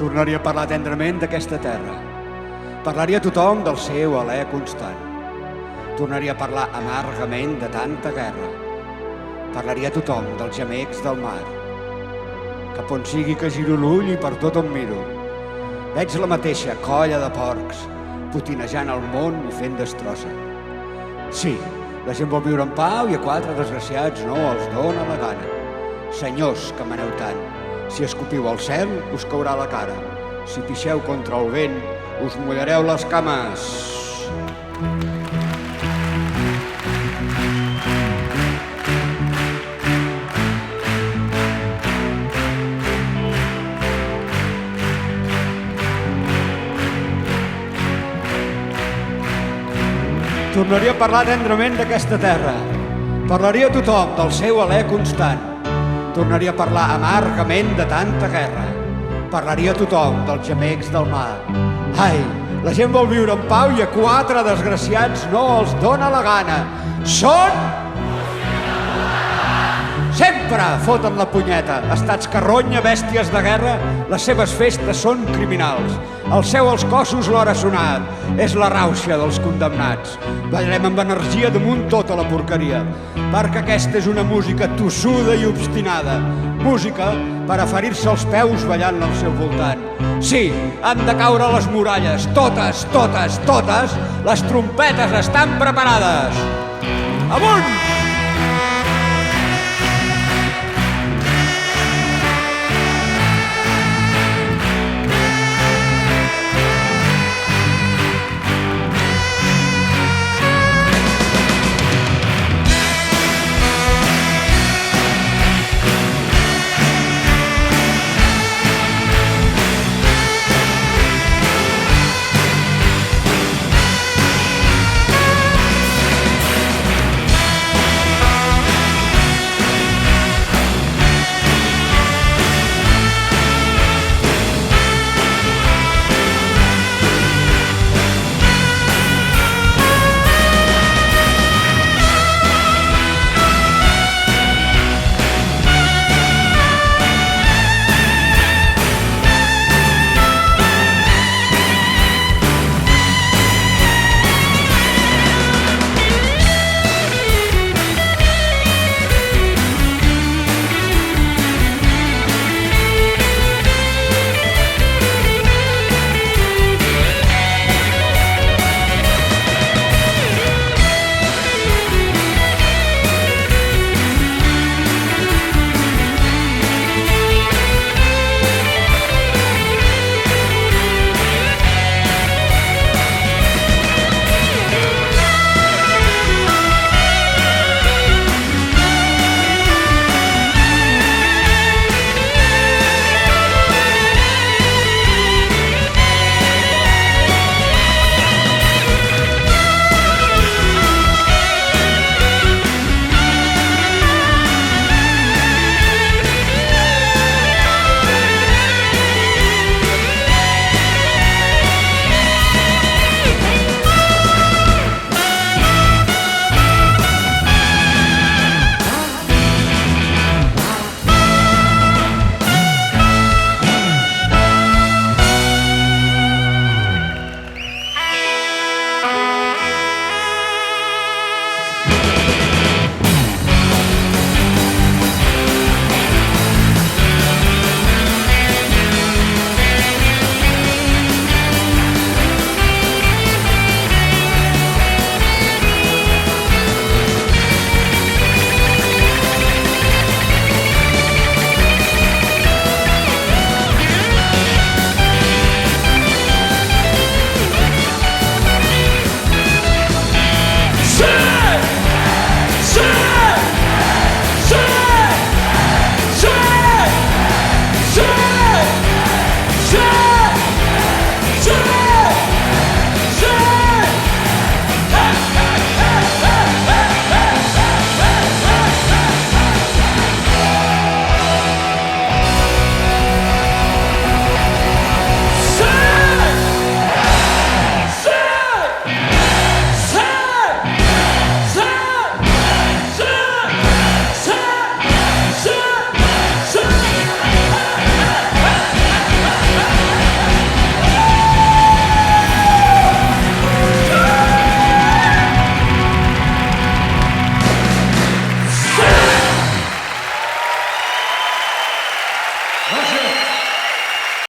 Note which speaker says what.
Speaker 1: Tornaria a parlar tendrament d'aquesta terra. Parlaria a tothom del seu alè constant. Tornaria a parlar amargament de tanta guerra. Parlaria a tothom dels gemecs del mar. Cap on sigui que giro l'ull i per tot on miro, veig la mateixa colla de porcs potinejant el món i fent destrossa. Sí, la gent vol viure en pau i a 4 desgraciats no els dóna la gana. Senyors que maneu tant, si escopiu al cel us caurà la cara. Si pixeu contra el vent us mullareu les cames. Tornaria a parlar tendrament d'aquesta terra. Parlaria a tothom del seu alè constant. Tornaria a parlar amargament de tanta guerra. Parlaria a tothom dels gemecs del mar. Ai, la gent vol viure en pau i a 4 desgraciats no els dóna la gana. Són... Sempre foten la punyeta. Estats carronya, bèsties de guerra, les seves festes són criminals. El seu als cossos l'hora sonat. És la rauxa dels condemnats. Ballarem amb energia damunt tota la porqueria, perquè aquesta és una música tossuda i obstinada. Música per a ferir-se els peus ballant al seu voltant. Sí, han de caure les muralles. Totes, totes, totes. Les trompetes estan preparades. Amunt!